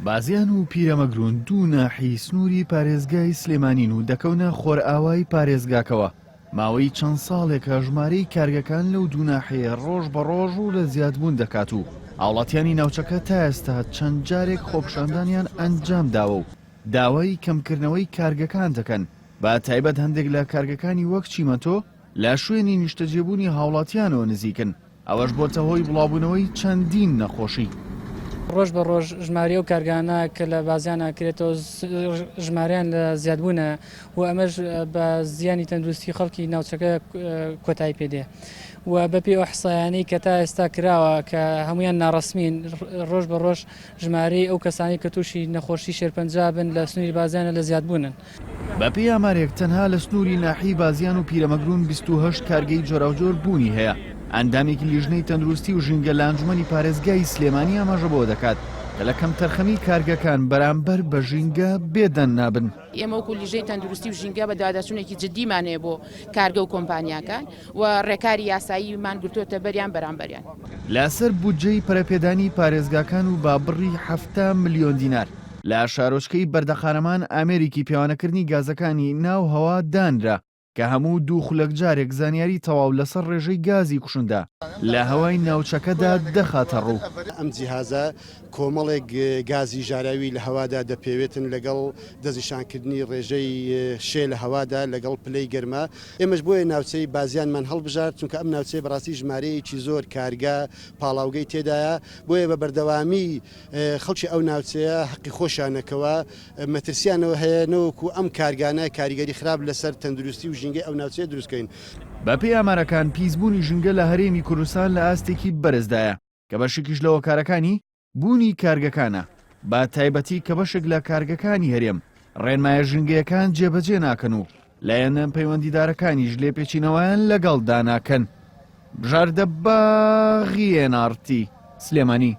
بازیان و پیرەمەگرون دوو ناحی سنووری پارێزگای سلێمانین و دەکەونە خۆرئاوای پارێزگاکەوە. ماوەی چەند ساڵێکە ژمارەی کارگەکان لەو دوو ناحیە ڕۆژ بە ڕۆژ و لە زیادبوون دەکات و هاوڵاتیانی ناوچەکە تا ئێستا چەند جارێک خۆپشاندانیان ئەنجام داوە و داوای کەمکردنەوەی کارگەکان دەکەن، بە تایبەت هەندێک لە کارگەکانی وەک چیمەتۆ لە شوێنی نیشتەجێبوونی هاوڵاتیانەوە نزیکن. ئەوەش بۆتە هۆی بڵاوبوونەوەی چەندین نەخۆشی. ڕۆژ بە ڕۆژ ژمارە و کارگانە کە لە بازیان ناکرێتەوە ژمارەیان لە زیادبوونە و ئەمەش بە زیانی تەندروستی خەڵکی ناوچەکە کۆتایی پێدێ و بەپێی ئەو حسایانەی کە تا ئێستا کراوە کە هەمویان ناڕەسمین ڕۆژ بە ڕۆژ ژمارەی ئەو کەسانی کە تووشی نەخۆشی شێرپەنجا بن لە سنووری بازیانە لە زیادبوونن. بەپێی ئامارێک تەنها لە سنووری ناحی بازیان و پیرەمەگرون 28 کارگەی جۆراوجۆر بوونی هەیە. ئەندامێکی لیژنەی تەندروستی و ژینگە لە ئەنجومەنی پارێزگای سلێمانی ئاماژە بۆ دەکات کە لە کەم تەرخەمی کارگەکان بەرامبەر بە ژینگە بێدەن نابن. ئێمە وەکو لیژنەی تەندروستی و ژینگە بە دادەچوونێکی جدیمانەیە بۆ کارگە و کۆمپانیاکان و ڕێکاری یاساییمان گرتووەتە بەریان بەرامبەریان. لەسەر بودجەی پەرەپێدانی پارێزگاکان و بابڕی 7 ملیۆن دینار لە شارۆچکەی بەردەخانەمان ئامێریکی پیاوانەکردنی گازەکانی ناو هەوا دانرا کە هەموو دوو خولەک جارێک زانیاری تەواو لەسەر ڕێژەی گازی کوشندا لە هەوای ناوچەکەدا دەخاتە ڕوو. ئەم جیهازە کۆمەڵێک گازی ژاراوی لە هەوادا دەپێوێتن لەگەڵ دەستنیشانکردنی ڕێژەی شێ لە هەوادا لەگەڵ پلەی گەرمە. ئێمەش بۆیە ناوچەی بازیانمان هەڵبژار چونکە ئەم ناوچەی بەڕاستی ژمارەیەکی زۆر کارگا پاڵاوگەی تێدایە، بۆیە بە بەردەوامی خەڵکی ئەو ناوچەیە حەقی خۆشانەکەوە مەترسیانەوە هەیە نەوەکو ئەم کارگانە کاریگەری خراپ لەسەر تەندروستی و ژینگەی ئەو ناوچەیە دروستکەین. بەپێی ئامارەکان پیسبوونی ژینگە لە هەرێمی کوردستان لە ئاستێکی بەرزدایە کە بەشێکیش لە هۆکارەکانی بوونی کارگەکانە، با تایبەتی کە بەشێک لە کارگەکانی هەرێم ڕێنمایە ژینگەیەکان جێبەجێ ناکەن و لایەنە پەیوەندیدارەکانیش لێپێچینەوەیان لەگەڵ داناکەن. بژاردە باغی NRT سلێمانی.